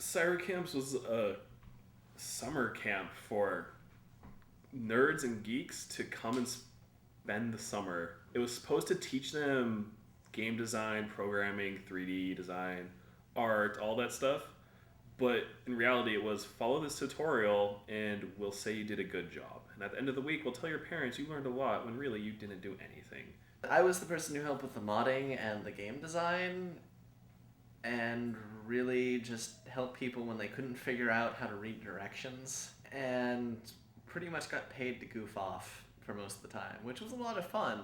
Cyber Camps was a summer camp for nerds and geeks to come and spend the summer. It was supposed to teach them game design, programming, 3D design, art, all that stuff. But in reality, it was follow this tutorial and we'll say you did a good job. And at the end of the week, we'll tell your parents you learned a lot when really you didn't do anything. I was the person who helped with the modding and the game design and really just helped people when they couldn't figure out how to read directions and pretty much got paid to goof off for most of the time, which was a lot of fun.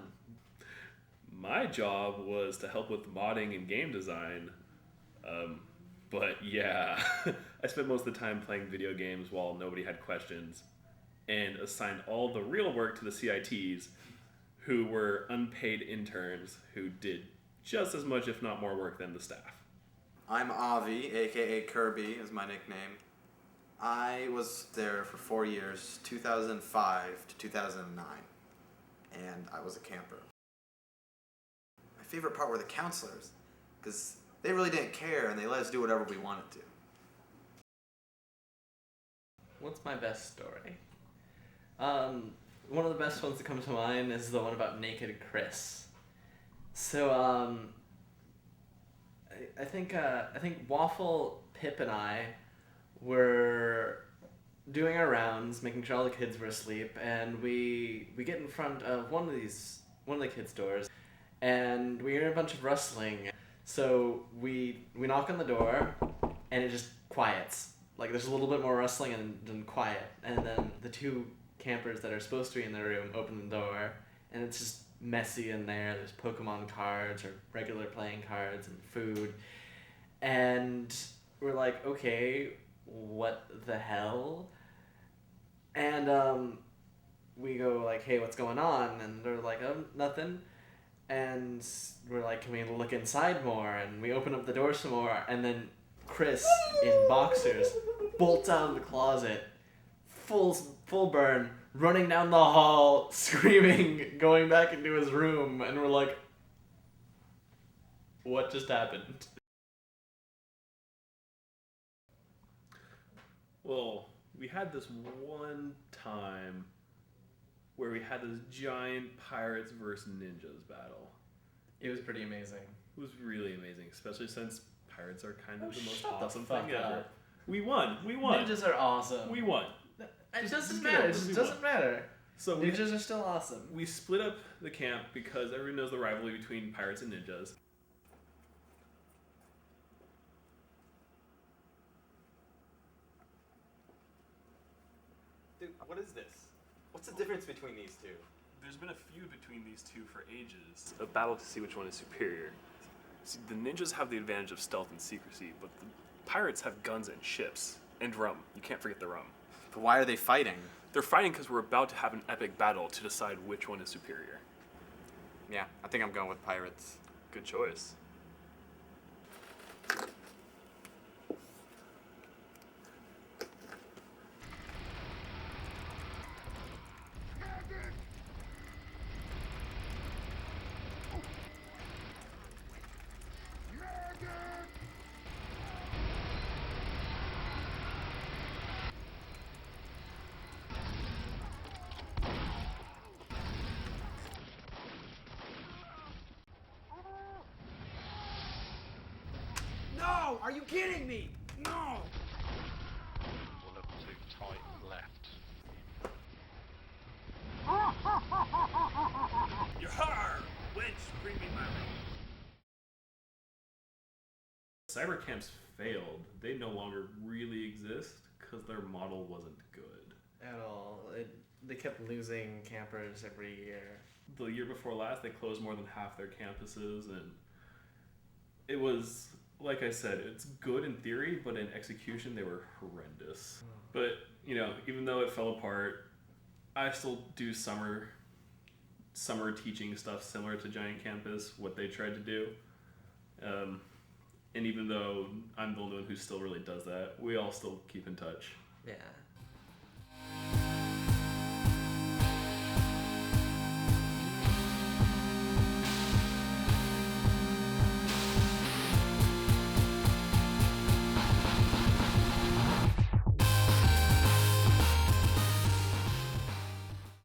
My job was to help with modding and game design. But yeah, I spent most of the time playing video games while nobody had questions and assigned all the real work to the CITs, who were unpaid interns who did just as much, if not more, work than the staff. I'm Avi, aka Kirby is my nickname. I was there for 4 years, 2005 to 2009, and I was a camper. My favorite part were the counselors, because they really didn't care and they let us do whatever we wanted to. What's my best story? One of the best ones that comes to mind is the one about Naked Chris. So, I think Waffle, Pip, and I were doing our rounds, making sure all the kids were asleep, and we get in front of one of the kids' doors, and we hear a bunch of rustling. So we knock on the door, and it just quiets. Like there's a little bit more rustling and then quiet, and then the two campers that are supposed to be in the room open the door, and it's just messy in there. There's Pokemon cards or regular playing cards and food, and we're like, okay, what the hell? And we go like, hey, what's going on? And they're like, oh, nothing. And we're like, can we look inside more? And we open up the door some more, and then Chris in boxers bolts out of the closet, full burn, running down the hall, screaming, going back into his room, and we're like, what just happened? Well, we had this one time where we had this giant pirates versus ninjas battle. It was pretty amazing. It was really amazing, especially since pirates are kind of the most shut the awesome fuck thing ever. up. We won. Ninjas are awesome. We won. It doesn't just matter. get It it. We just doesn't won. matter. So Ninjas are still awesome. we split up the camp because everyone knows the rivalry between pirates and ninjas. Dude, what is this? What's the difference between these two? There's been a feud between these two for ages. A battle to see which one is superior. See, the ninjas have the advantage of stealth and secrecy, but the pirates have guns and ships. And rum. You can't forget the rum. But why are they fighting? They're fighting because we're about to have an epic battle to decide which one is superior. Yeah, I think I'm going with pirates. Good choice. No! Are you kidding me? No! Will look too tight left. Yar! Wench, bring me my rum. Cyber camps failed. They no longer really exist because their model wasn't good. At all. They kept losing campers every year. The year before last, they closed more than half their campuses, and it was, like I said, it's good in theory, but in execution, they were horrendous. But, you know, even though it fell apart, I still do summer teaching stuff similar to Giant Campus, what they tried to do. And even though I'm the only one who still really does that, we all still keep in touch. Yeah.